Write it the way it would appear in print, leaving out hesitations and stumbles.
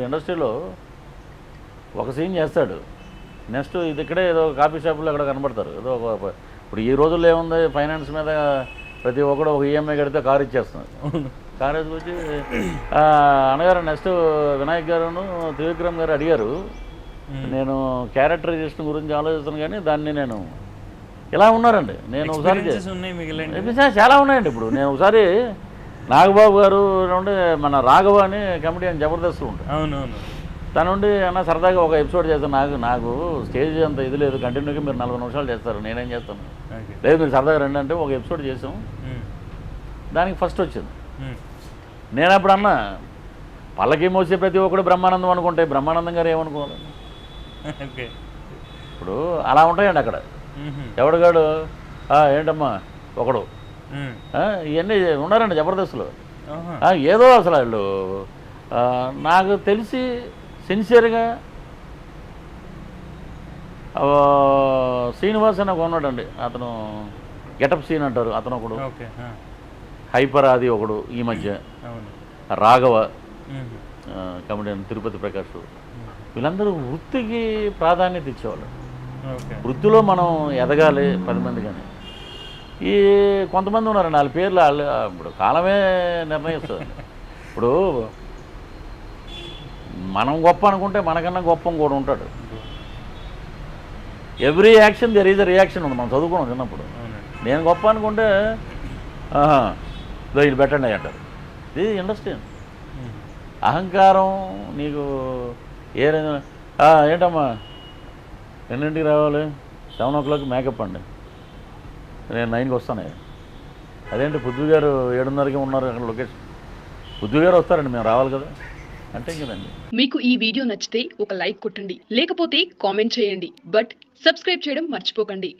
ఇండస్ట్రీలో ఒక సీన్ చేస్తాడు, నెక్స్ట్ ఇది ఇక్కడే ఏదో కాఫీ షాపులో అక్కడ కనబడతారు. ఏదో ఇప్పుడు ఈ రోజుల్లో ఏముంది, ఫైనాన్స్ మీద ప్రతి ఒక్కడు ఒక ఈఎంఐ కడితే కారు ఇచ్చేస్తున్నారు. కారు వచ్చి అన్నగారు నెక్స్ట్ వినాయక్ గారును త్రివిక్రమ్ గారు అడిగారు, నేను క్యారెక్టరైజేషన్ గురించి ఆలోచిస్తాను కానీ దాన్ని నేను ఇలా ఉన్నారండి. నేను ఒకసారి చాలా ఉన్నాయండి. ఇప్పుడు నేను ఒకసారి నాగబాబు గారు నుండి మన రాఘవ అని కమిటీ అని జబర్దస్త్ ఉంటాయి. అవునవును. తన నుండి అన్న సరదాగా ఒక ఎపిసోడ్ చేస్తాను, నాకు స్టేజ్ అంత ఇది లేదు, కంటిన్యూగా మీరు 40 నిమిషాలు చేస్తారు, నేనేం చేస్తాను, లేదు మీరు సరదాగా రండి అంటే ఒక ఎపిసోడ్ చేసాం. దానికి ఫస్ట్ వచ్చింది. నేను అప్పుడు అన్నా, పల్లకి మోసే ప్రతి ఒక్కడు బ్రహ్మానందం అనుకుంటే బ్రహ్మానందం గారు ఏమనుకోవాలి? ఇప్పుడు అలా ఉంటాయండి అక్కడ. ఎవడుగాడు ఏంటమ్మా ఒకడు, ఇవన్నీ ఉన్నారండి జబర్దస్త్లో. ఏదో అసలు వాళ్ళు నాకు తెలిసి సిన్సియర్గా శ్రీనివాస్ అని ఒక ఉన్నాడండి, అతను గెటప్ సీన్ అంటారు, అతను ఒకడు, హైపర్ ఆది ఒకడు, ఈ మధ్య రాఘవ కమెడియన్, తిరుపతి ప్రకాష్, వీళ్ళందరూ వృత్తికి ప్రాధాన్యత ఇచ్చేవాళ్ళు. వృత్తిలో మనం ఎదగాలి 10 మంది. కానీ ఈ కొంతమంది ఉన్నారండి, వాళ్ళ పేర్లు వాళ్ళు ఇప్పుడు కాలమే నిర్ణయిస్తుంది. ఇప్పుడు మనం గొప్ప అనుకుంటే మనకన్నా గొప్ప కూడా ఉంటాడు. Every action there is a reaction ఉంది, మనం చదువుకున్నాం చిన్నప్పుడు. నేను గొప్ప అనుకుంటే ఇది పెట్టండి అంటారు. ఇది ఇండస్ట్రీ. అహంకారం నీకు ఏంటమ్మా ఎన్నింటికి రావాలి? 7 o'clock మేకప్ అండి, నేను 9కి వస్తాను. అదేంటి పృథ్వీ గారు 7:30కి ఉన్నారు అక్కడ లొకేషన్, పృథ్వీ గారు వస్తారండి, మేము రావాలి కదా అంటే కదండి. మీకు ఈ వీడియో నచ్చితే ఒక లైక్ కొట్టండి, లేకపోతే కామెంట్ చేయండి, బట్ సబ్స్క్రైబ్ చేయడం మర్చిపోకండి.